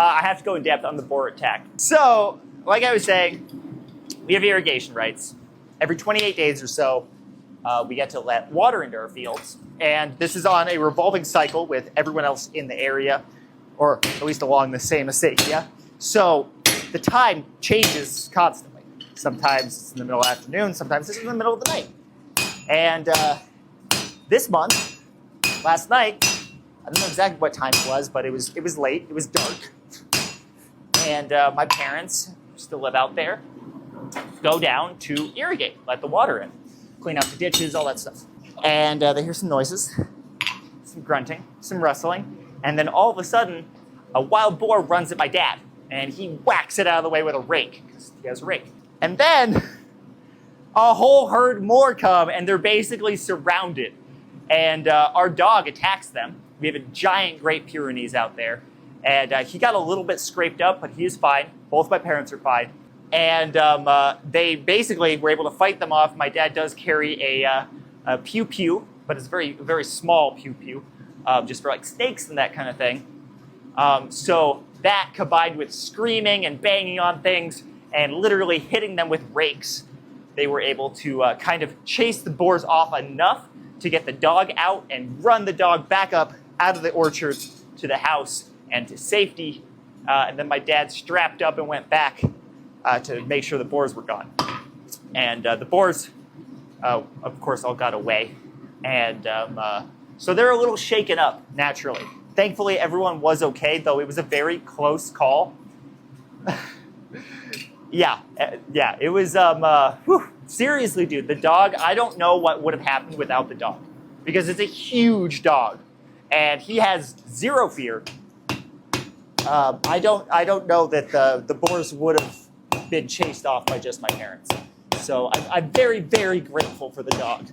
I have to go in depth on the boar attack. So, like I was saying, we have irrigation rights. Every 28 days or so, we get to let water into our fields. And this is on a revolving cycle with everyone else in the area, or at least along the same estate, yeah? So the time changes constantly. Sometimes it's in the middle of the afternoon, sometimes it's in the middle of the night. And this month, last night, I don't know exactly what time it was, but it was late, it was dark. And my parents still live out there, go down to irrigate, let the water in, clean out the ditches, all that stuff. And they hear some noises, some grunting, some rustling, and then all of a sudden, a wild boar runs at my dad, and he whacks it out of the way with a rake, because he has a rake. And then a whole herd more come, and they're basically surrounded. And our dog attacks them. We have a giant Great Pyrenees out there, and he got a little bit scraped up, but he is fine. Both my parents are fine. And they basically were able to fight them off. My dad does carry a pew-pew, but it's a very, very small pew-pew, just for like snakes and that kind of thing. So that combined with screaming and banging on things and literally hitting them with rakes, they were able to kind of chase the boars off enough to get the dog out and run the dog back up out of the orchard to the house and to safety. And then my dad strapped up and went back to make sure the boars were gone. And the boars, of course, all got away. And so they're a little shaken up, naturally. Thankfully, everyone was okay, though it was a very close call. Yeah, it was, seriously, dude, the dog, I don't know what would have happened without the dog. Because it's a huge dog, and he has zero fear. I don't know that the boars would have been chased off by just my parents. So I'm very, very grateful for the dog.